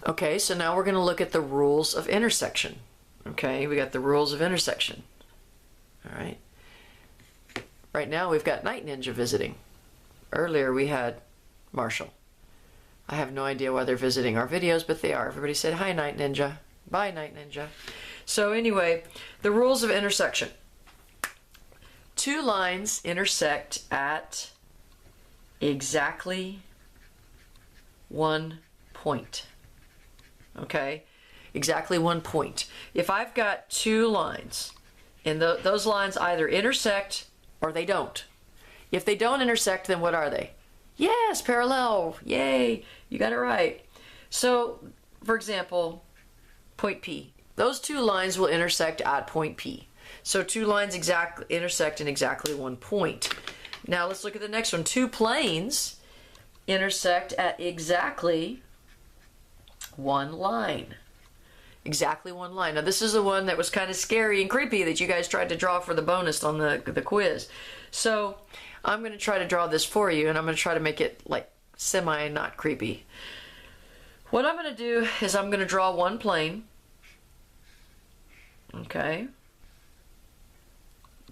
Okay, so now we're going to look at the rules of intersection. Okay, we got the rules of intersection. All right. Right now we've got Night Ninja visiting. Earlier we had Marshall. I have no idea why they're visiting our videos, but they are. Everybody said, hi, Night Ninja. Bye, Night Ninja. So anyway, the rules of intersection. Two lines intersect at exactly one point. Okay? Exactly one point. If I've got two lines, and those lines either intersect or they don't. If they don't intersect, then what are they? Yes, parallel. Yay, you got it right. So, for example, point P. Those two lines will intersect at point P. So two lines intersect in exactly one point. Now let's look at the next one. Two planes intersect at exactly one line. Exactly one line. Now this is the one that was kind of scary and creepy that you guys tried to draw for the bonus on the quiz. So I'm going to try to draw this for you, and I'm going to try to make it like semi not creepy. What I'm going to do is I'm going to draw one plane. Okay.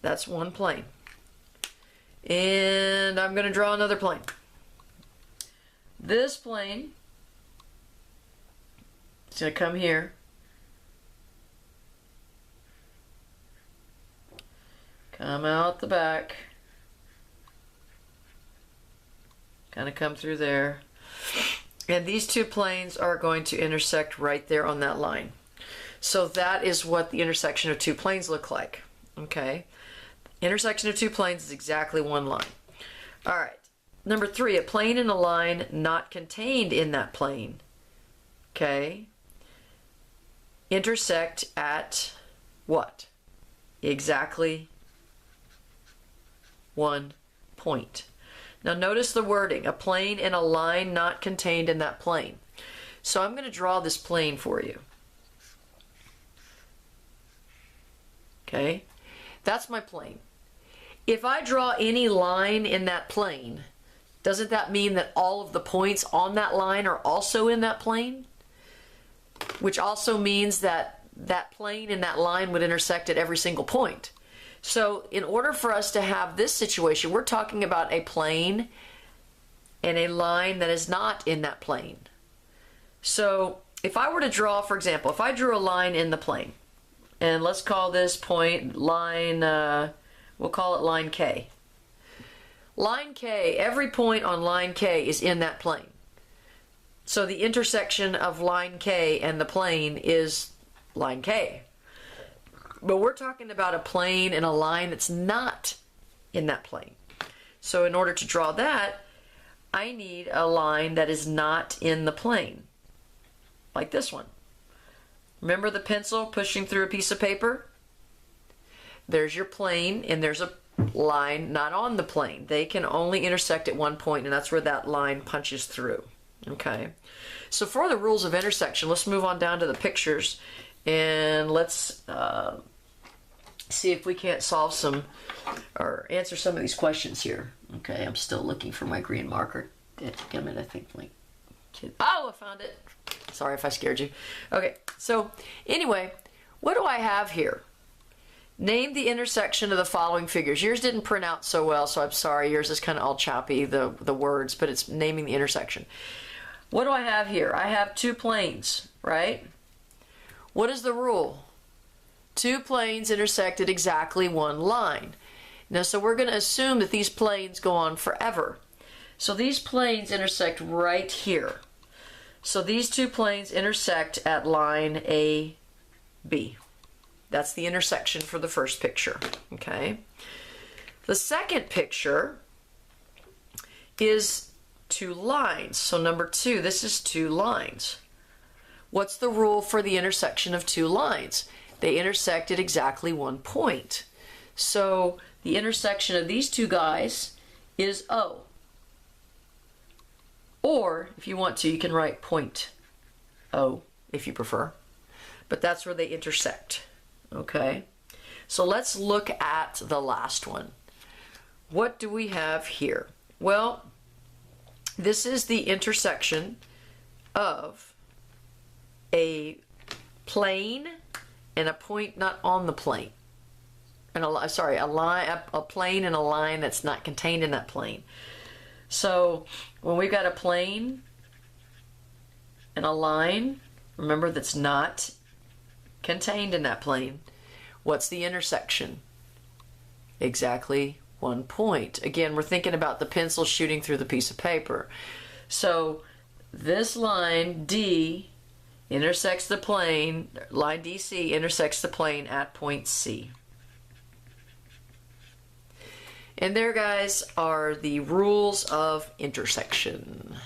That's one plane. And I'm going to draw another plane. This plane is going to come here. Come out the back. Kind of come through there. And these two planes are going to intersect right there on that line. So that is what the intersection of two planes look like. Okay. Intersection of two planes is exactly one line. All right. Number 3, a plane and a line not contained in that plane. Okay. Intersect at what? Exactly one point. Now notice the wording, a plane and a line not contained in that plane. So I'm going to draw this plane for you. Okay, that's my plane. If I draw any line in that plane, doesn't that mean that all of the points on that line are also in that plane? Which also means that that plane and that line would intersect at every single point. So in order for us to have this situation, we're talking about a plane and a line that is not in that plane. So if I were to draw, for example, if I drew a line in the plane, and let's call this point line, we'll call it line K. Line K, every point on line K is in that plane. So the intersection of line K and the plane is line K. But we're talking about a plane and a line that's not in that plane. So in order to draw that, I need a line that is not in the plane, like this one. Remember the pencil pushing through a piece of paper? There's your plane, and there's a line not on the plane. They can only intersect at one point, and that's where that line punches through. Okay, so for the rules of intersection, let's move on down to the pictures, and let's see if we can't solve some or answer some of these questions here. Okay, I'm still looking for my green marker. Damn it, I think like oh, I found it. Sorry if I scared you. Okay, so anyway, what do I have here? Name the intersection of the following figures. Yours didn't print out so well, so I'm sorry. Yours is kind of all choppy, the words, but it's naming the intersection. What do I have here? I have two planes, right? What is the rule? Two planes intersect at exactly one line. Now, so we're going to assume that these planes go on forever. So these planes intersect right here. So these two planes intersect at line A, B. That's the intersection for the first picture, okay? The second picture is two lines. So number 2, this is two lines. What's the rule for the intersection of two lines? They intersect at exactly one point. So the intersection of these two guys is O. Or, if you want to, you can write point O, if you prefer. But that's where they intersect. Okay, so let's look at the last one. What do we have here? Well, this is the intersection of a plane and a point not on the plane. And a plane and a line that's not contained in that plane. So when we've got a plane and a line, remember, that's not contained in that plane, what's the intersection? Exactly 1 point. Again, we're thinking about the pencil shooting through the piece of paper. So this line D intersects the plane, line DC intersects the plane at point C. And there, guys, are the rules of intersection.